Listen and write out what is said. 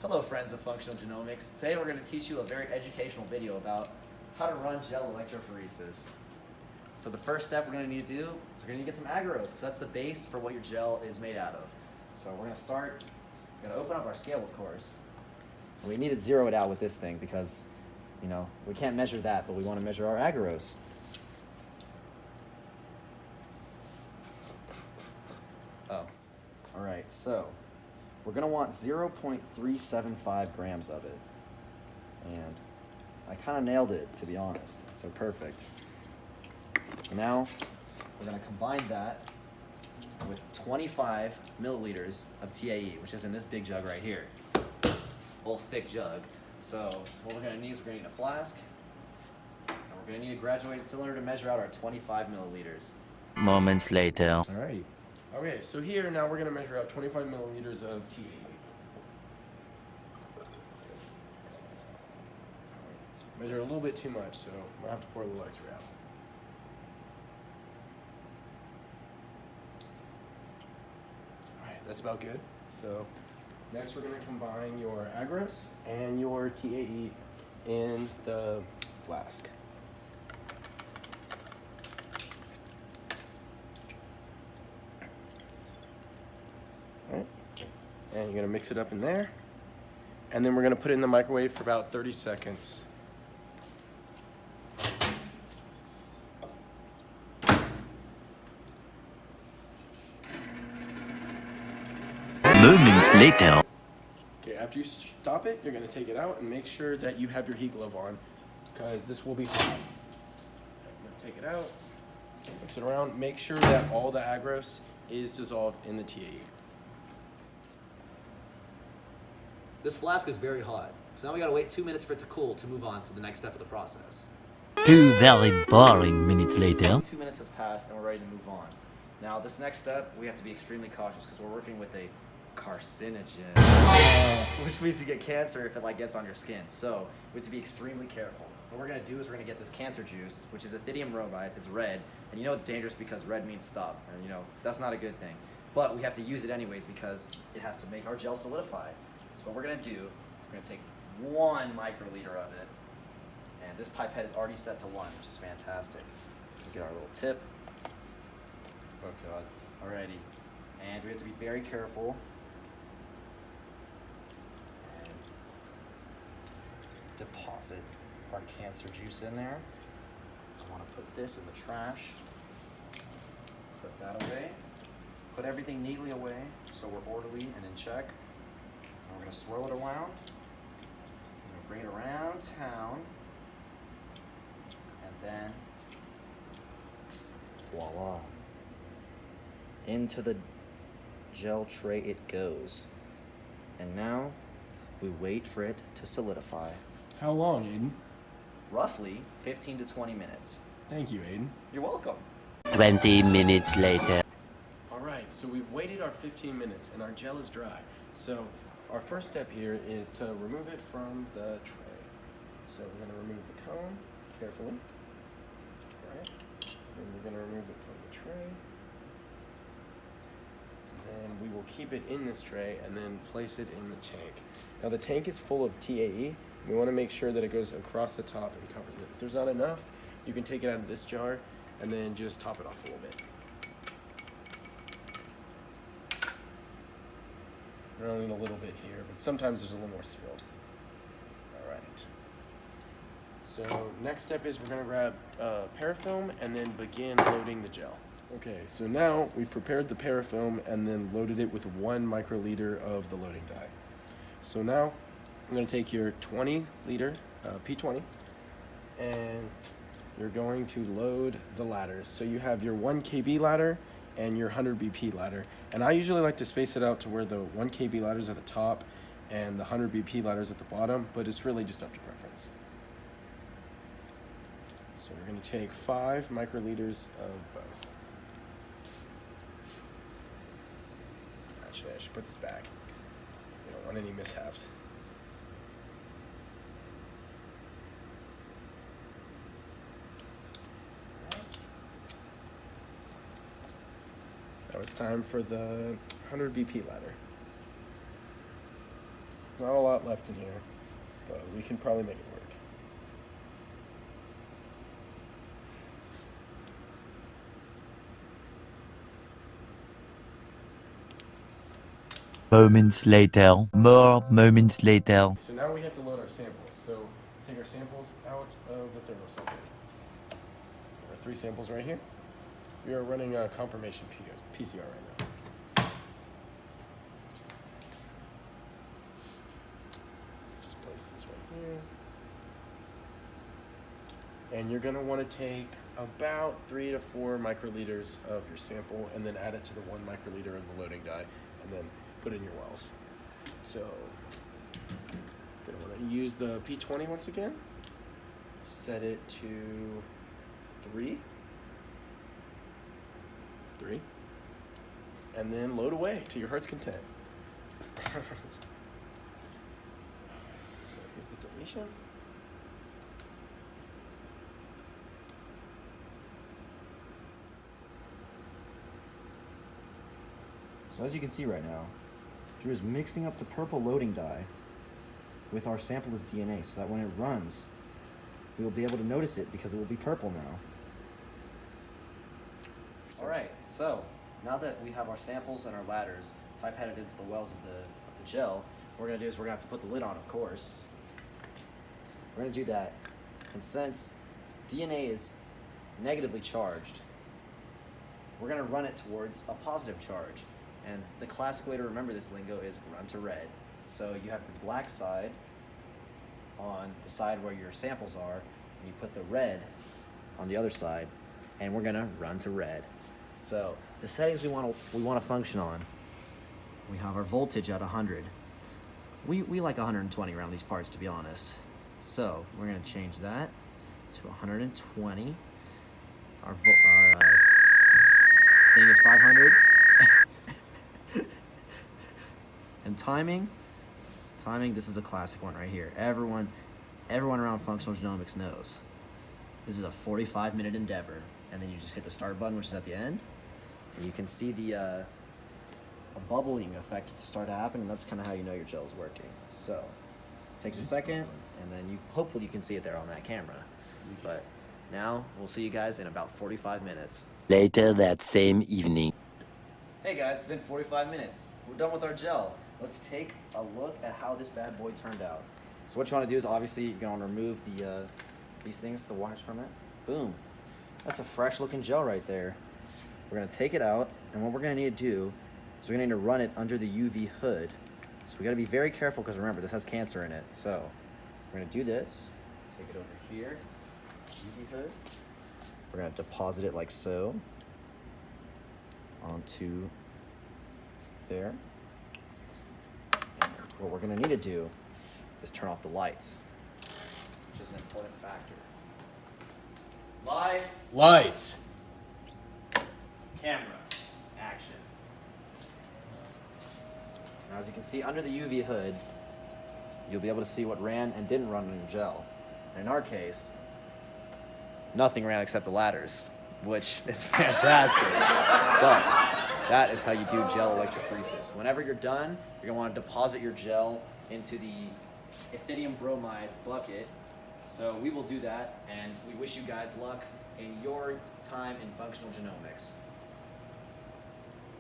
Hello friends of functional genomics. Today we're going to teach you a very educational video about how to run gel electrophoresis. So the first step we're going to need to do is we're going to get some agarose because that's the base for what your gel is made out of. So we're going to start, we're going to open up our scale of course. We need to zero it out with this thing because, you know, we can't measure that, but we want to measure our agarose. Oh, all right, so we're going to want 0.375 grams of it. And I kind of nailed it, to be honest, so perfect. Now, we're going to combine that with 25 milliliters of TAE, which is in this big jug right here. Old thick jug. So what we're going to need is we're going to need a flask, and we're going to need a graduated cylinder to measure out our 25 milliliters. Moments later. Alrighty. Okay, so here now we're going to measure out 25 milliliters of TAE. Measure a little bit too much, so I'm going to have to pour a little extra out. Alright, that's about good. So next we're going to combine your agarose and your TAE in the flask. Alright, and you're going to mix it up in there. And then we're going to put it in the microwave for about 30 seconds. Moments later. Okay, after you stop it, you're going to take it out and make sure that you have your heat glove on because this will be hot. I'm going to take it out, mix it around, make sure that all the agarose is dissolved in the TAE. This flask is very hot, so now we gotta wait 2 minutes for it to cool to move on to the next step of the process. 2 very boring minutes later. 2 minutes has passed and we're ready to move on. Now this next step, we have to be extremely cautious because we're working with a carcinogen, which means you get cancer if it gets on your skin. So we have to be extremely careful. What we're gonna do is we're gonna get this cancer juice, which is ethidium bromide. It's red, and you know it's dangerous because red means stop, and you know that's not a good thing. But we have to use it anyways because it has to make our gel solidify. So what we're gonna do, we're gonna take 1 microliter of it, and this pipette is already set to 1, which is fantastic. We'll get our little tip. Oh god. Alrighty. And we have to be very careful. And deposit our cancer juice in there. I want to put this in the trash. Put that away. Put everything neatly away so we're orderly and in check. And we're going to swirl it around. We're going to bring it around town. And then, voila. Into the gel tray it goes. And now we wait for it to solidify. How long, Aiden? Roughly 15 to 20 minutes. Thank you, Aiden. You're welcome. 20 minutes later. Alright, so we've waited our 15 minutes and our gel is dry. So our first step here is to remove it from the tray. So we're going to remove the cone carefully. Alright, then you're going to remove it from the tray. And we will keep it in this tray and then place it in the tank. Now the tank is full of TAE. We want to make sure that it goes across the top and covers it. If there's not enough, you can take it out of this jar and then just top it off a little bit. We're only a little bit here, but sometimes there's a little more spilled. All right. So next step is we're going to grab parafilm and then begin loading the gel. Okay, so now we've prepared the parafilm and then loaded it with 1 microliter of the loading dye. So now I'm going to take your 20 liter P20 and you're going to load the ladders. So you have your 1 kb ladder and your 100 BP ladder. And I usually like to space it out to where the 1 kb ladder is at the top and the 100 BP ladder is at the bottom, but it's really just up to preference. So we're going to take 5 microliters of both. Actually, I should put this back. We don't want any mishaps. Now it's time for the 100 BP ladder. Not a lot left in here, but we can probably make it work. Moments later. More moments later. So now we have to load our samples. So take our samples out of the thermosol. There are 3 samples right here. We are running a confirmation PCR right now. Just place this right here. And you're going to want to take about 3 to 4 microliters of your sample and then add it to the 1 microliter of the loading dye and then put in your wells. So, going to want to use the P20 once again. Set it to 3. And then load away to your heart's content. So here's the deletion. So as you can see right now, Drew is mixing up the purple loading dye with our sample of DNA so that when it runs, we will be able to notice it because it will be purple now. All right, so now that we have our samples and our ladders pipetted into the wells of the gel, what we're gonna do is we're gonna have to put the lid on, of course. We're gonna do that, and since DNA is negatively charged, we're gonna run it towards a positive charge. And the classic way to remember this lingo is run to red. So you have your black side on the side where your samples are, and you put the red on the other side, and we're gonna run to red. So the settings we want to function on, we have our voltage at 100. We like 120 around these parts, to be honest. So we're gonna change that to 120. Our thing is 500. And timing, this is a classic one right here. Everyone around functional genomics knows. This is a 45-minute endeavor. And then you just hit the start button, which is at the end. And you can see the a bubbling effect start to happen, and that's kind of how you know your gel is working. So it takes a second, and then hopefully you can see it there on that camera. But now we'll see you guys in about 45 minutes. Later that same evening. Hey guys, it's been 45 minutes. We're done with our gel. Let's take a look at how this bad boy turned out. So what you want to do is obviously you're going to remove these things, the wires from it. Boom. That's a fresh looking gel right there. We're going to take it out, and what we're going to need to do is we're going to need to run it under the UV hood. So we got to be very careful because remember, this has cancer in it. So we're going to do this. Take it over here, UV hood. We're going to deposit it like so onto there. And what we're going to need to do is turn off the lights, which is an important factor. Lights. Camera. Action. Now as you can see under the UV hood, you'll be able to see what ran and didn't run on your gel. And in our case, nothing ran except the ladders, which is fantastic. But that is how you do gel electrophoresis. Whenever you're done, you're gonna want to deposit your gel into the ethidium bromide bucket. So we will do that, and we wish you guys luck in your time in functional genomics.